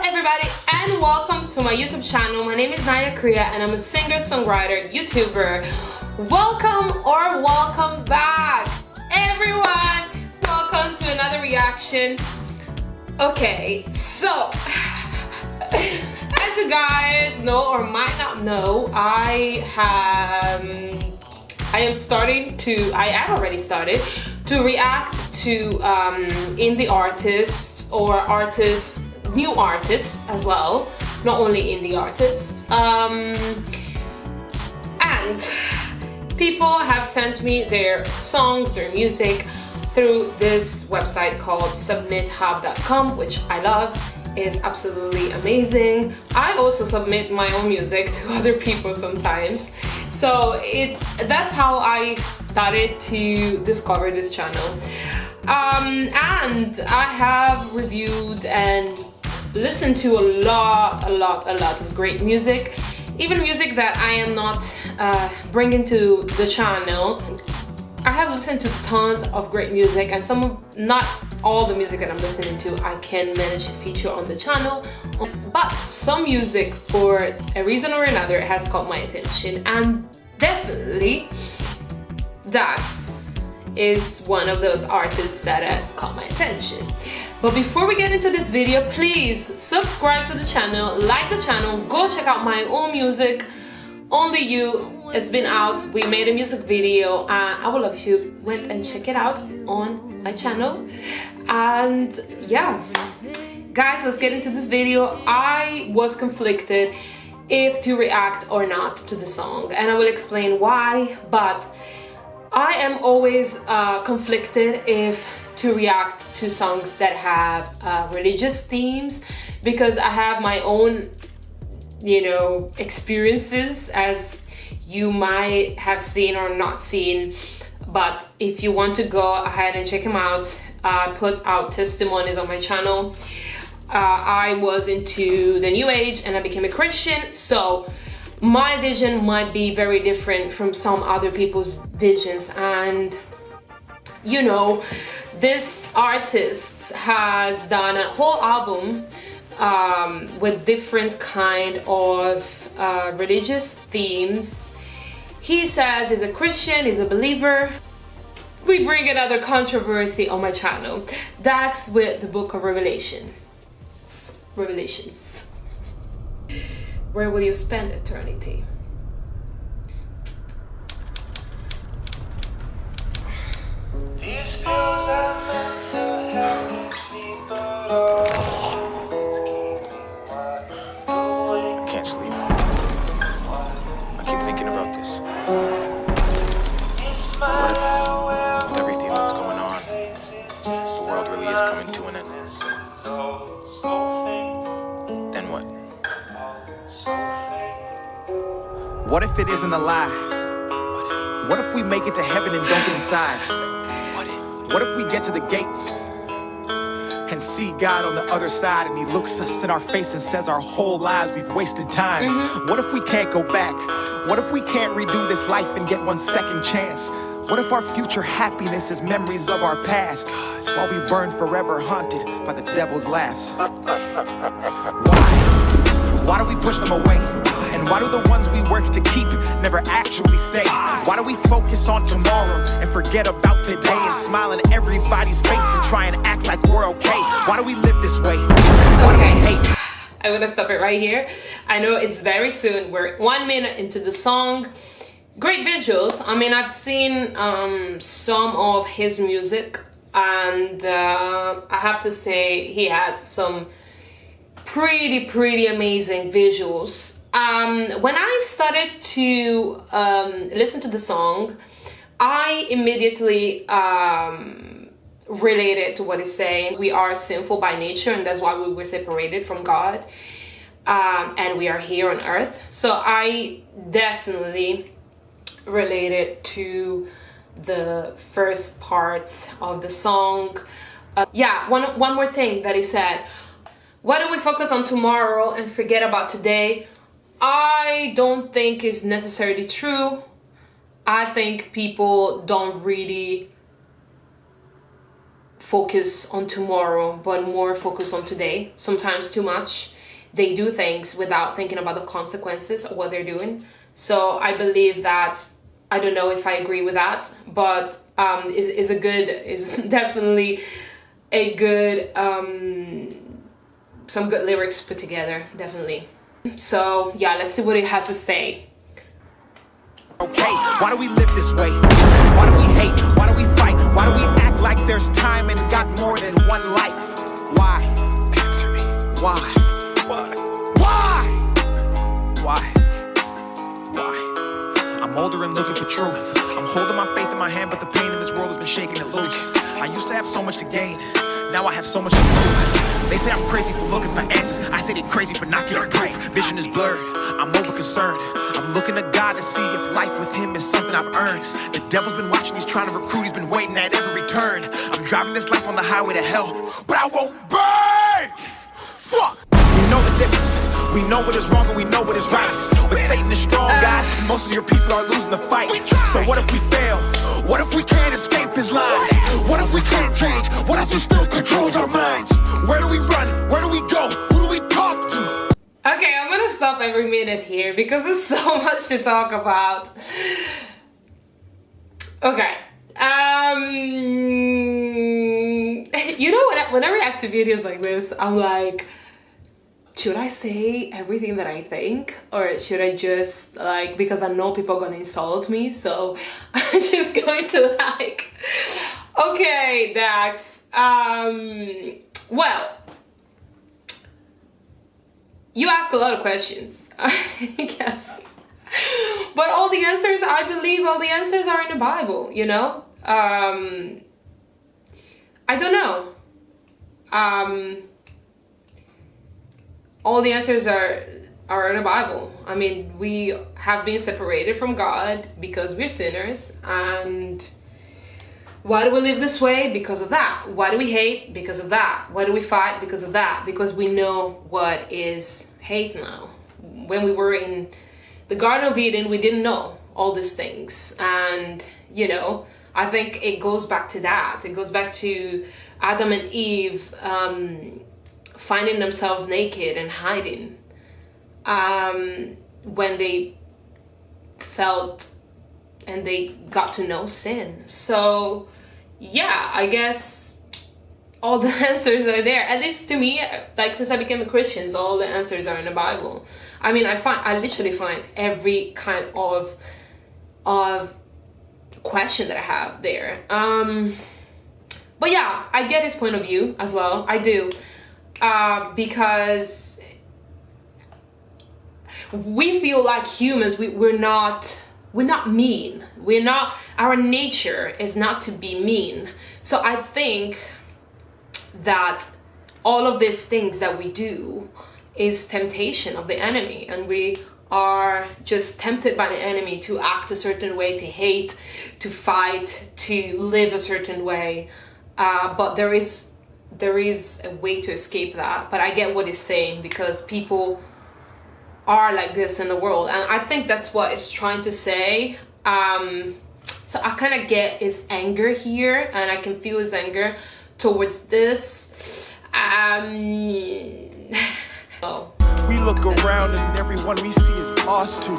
everybody and welcome to my YouTube channel. My name is Nya Crea and I'm a singer-songwriter, YouTuber. Welcome back everyone. Welcome to another reaction. Okay, so as you guys know or might not know, I have already started to react to indie artists or new artists as well, not only indie artists. And people have sent me their songs, their music through this website called submithub.com, which I love. Is absolutely amazing. I also submit my own music to other people sometimes. So that's how I started to discover this channel. And I have reviewed and listened to a lot of great music, even music that I am not bringing to the channel. I have listened to tons of great music, and not all the music that I'm listening to I can manage to feature on the channel, but some music for a reason or another has caught my attention, and definitely Dax is one of those artists that has caught my attention. But before we get into this video, please subscribe to the channel, like the channel, go check out my own music, Only You. It's been out. We made a music video and I would love if you went and check it out on my channel. And yeah, guys, let's get into this video. I was conflicted if to react or not to the song, and I will explain why, but I am always conflicted if to react to songs that have religious themes, because I have my own, experiences, as you might have seen or not seen. But if you want to go ahead and check them out, I put out testimonies on my channel. I was into the New Age and I became a Christian, so my vision might be very different from some other people's visions. And this artist has done a whole album with different kind of religious themes. He says he's a Christian, he's a believer. We bring another controversy on my channel. Dax with the book of Revelations. Where will you spend eternity? These pills are meant to help you sleep, but always keep me wide awake. I can't sleep. I keep thinking about this. What if, with everything that's going on, the world really is coming to an end? Then what? What if it isn't a lie? What if we make it to heaven and don't get inside? What if we get to the gates and see God on the other side, and he looks us in our face and says our whole lives we've wasted time? What if we can't go back? What if we can't redo this life and get one second chance? What if our future happiness is memories of our past, while we burn forever haunted by the devil's laughs? Why do we push them away? And why do the ones we work to keep never actually stay? Why do we focus on tomorrow and forget about today, and smile in everybody's face and try and act like we're okay? Why do we live this way? Why do we hate? I'm gonna stop it right here. I know it's very soon. We're 1 minute into the song. Great visuals. I mean, I've seen some of his music, and I have to say he has some pretty amazing visuals. When I started to listen to the song, I immediately related to what he's saying. We are sinful by nature, and that's why we were separated from God, and we are here on earth. So I definitely related to the first part of the song. One more thing that he said: why do we focus on tomorrow and forget about today? I don't think is necessarily true. I think people don't really focus on tomorrow, but more focus on today, sometimes too much. they do things without thinking about the consequences of what they're doing. So I believe that, I don't know if I agree with that, but is definitely a good, some good lyrics put together, definitely. So yeah, let's see what it has to say. Okay, why do we live this way? Why do we hate? Why do we fight? Why do we act like there's time and got more than one life? Why? Answer me. Why? Why? Why? I'm older and looking for truth. I'm holding my faith in my hand, but the pain in this world has been shaking it loose. I used to have so much to gain, now I have so much to lose. They say I'm crazy for looking for answers. I say they're crazy for not getting proof. Vision is blurred, I'm over concerned. I'm looking to God to see if life with him is something I've earned. The devil's been watching, he's trying to recruit, he's been waiting at every turn. I'm driving this life on the highway to hell, but I won't burn! Fuck! We know the difference. We know what is wrong and we know what is right. But Satan is strong, God, and most of your people are losing the fight. So what if we fail? What if we can't escape his lines? What if we can't change? What if he still controls our minds? Where do we run? Where do we go? Who do we talk to? Okay, I'm gonna stop every minute here because there's so much to talk about. Okay. You know, when I react to videos like this, I'm like, should I say everything that I think, or should I just, like, because I know people are gonna insult me, so I'm just going to, like, okay, Dax, well, you ask a lot of questions, I guess, but all the answers, I believe all the answers are in the Bible, you know. I don't know. All the answers are in the Bible. I mean, we have been separated from God because we're sinners. And why do we live this way? Because of that. Why do we hate? Because of that. Why do we fight? Because of that. Because we know what is hate now. When we were in the Garden of Eden, we didn't know all these things. And, you know, I think it goes back to that. It goes back to Adam and Eve finding themselves naked and hiding when they felt and they got to know sin. So yeah, I guess all the answers are there, at least to me. Like, since I became a Christian, all the answers are in the Bible. I mean, I literally find every kind of question that I have there. But yeah, I get his point of view as well. I do. Because we feel like humans, we're not mean. Our nature is not to be mean. So I think that all of these things that we do is temptation of the enemy, and we are just tempted by the enemy to act a certain way, to hate, to fight, to live a certain way. But there is a way to escape that. But I get what he's saying, because people are like this in the world, and I think that's what it's trying to say. So I kind of get his anger here, and I can feel his anger towards this. So We look around and everyone we see is lost too.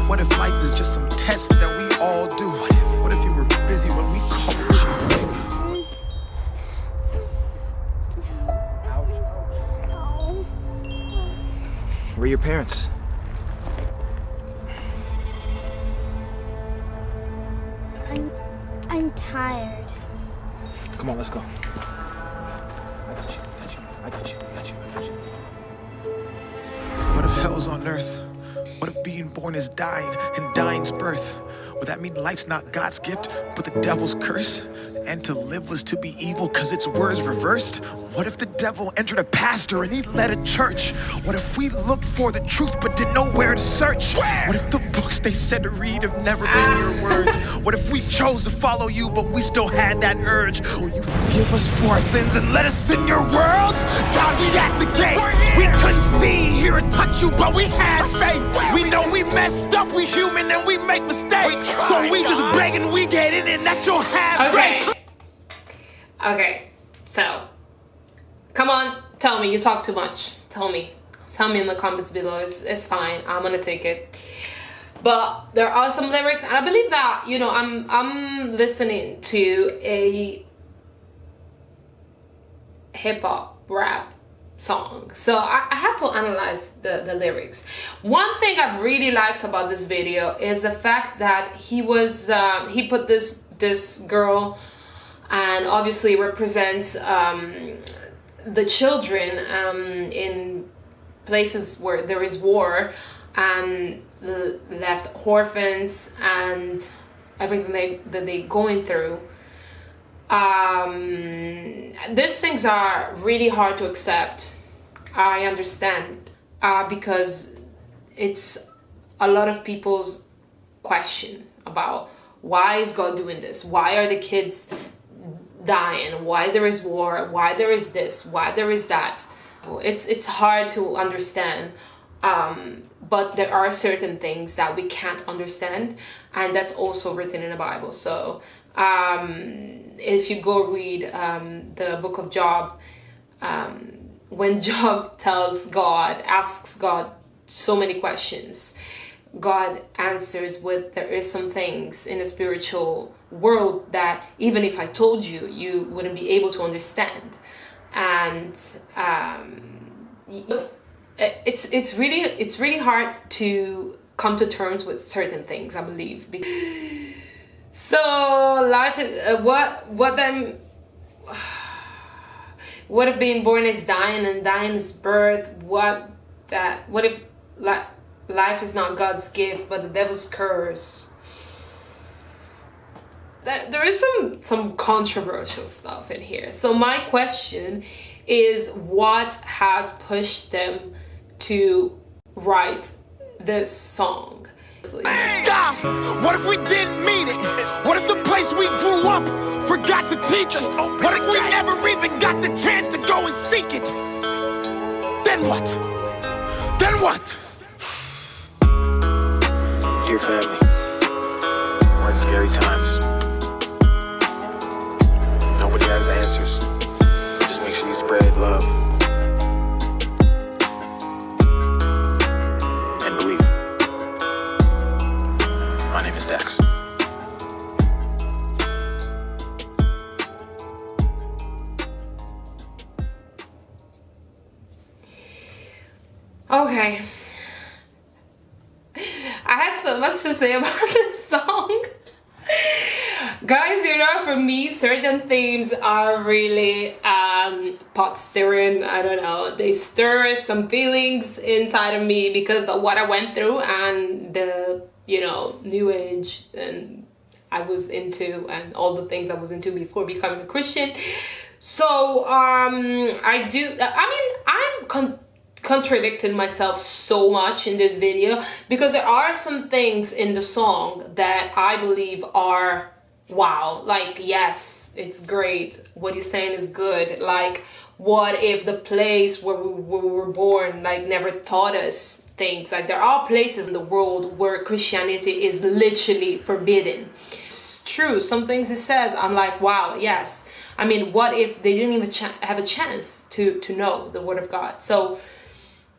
What if life is just some test that we all do? What if you were busy when we called you? Where are your parents? I'm tired. Come on, let's go. I got you. What if hell's on earth? What if being born is dying and dying's birth? Would that mean life's not God's gift, but the devil's curse? And to live was to be evil because its words reversed? What if the devil entered a pastor and he led a church? What if we looked for the truth but didn't know where to search? What if the books they said to read have never been your words? What if we chose to follow you but we still had that urge? Will you forgive us for our sins and let us in your world? God, we at the gates. We couldn't see, hear, or touch you, but we had faith. We know we messed up, we human and we make mistakes. So we just begging we get in and that you'll have grace. Okay, so come on, tell me, you talk too much. Tell me tell me in the comments below. It's fine, I'm gonna take it. But there are some lyrics, and I believe that, you know, I'm listening to a hip-hop rap song, so I have to analyze the lyrics. One thing I've really liked about this video is the fact that he put this girl, and obviously represents the children in places where there is war, and left orphans and everything that they're going through. These things are really hard to accept. I understand, because it's a lot of people's question about why is God doing this? Why are the kids dying? Why there is war? Why there is this? Why there is that? It's hard to understand. But there are certain things that we can't understand, and that's also written in the Bible. So if you go read the book of Job, when Job asks God so many questions, God answers with, there is some things in the spiritual world that even if I told you, you wouldn't be able to understand. And it's really hard to come to terms with certain things, I believe. So life is what if being born is dying and dying is birth? What if life is not God's gift but the devil's curse? There is some controversial stuff in here. So my question is, what has pushed them to write this song? God, what if we didn't mean it? What if the place we grew up forgot to teach us? What if we never even got the chance to go and seek it? Then what? Then what? Dear family, we're in scary times. Nobody has the answers. Just make sure you spread love and believe. My name is Dax. Okay. I had so much to say about this song. Guys, you know, for me, certain themes are really pot stirring. I don't know. They stir some feelings inside of me because of what I went through and the, you know, new age and I was into and all the things I was into before becoming a Christian. So I'm contradicting myself so much in this video because there are some things in the song that I believe are wow, like, yes, it's great, what he's saying is good. Like, what if the place where we were born like never taught us things? Like, there are places in the world where Christianity is literally forbidden. It's true, some things it says, I'm like, wow, yes. I mean, what if they didn't even have a chance to know the word of God? So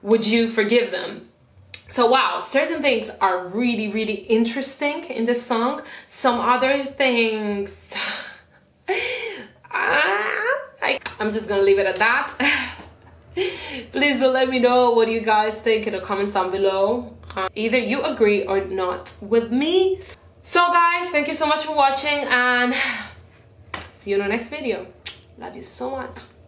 would you forgive them? So wow, certain things are really, really interesting in this song. Some other things, I'm just gonna leave it at that. Please do let me know what you guys think in the comments down below. Either you agree or not with me. So guys, thank you so much for watching and see you in the next video. Love you so much.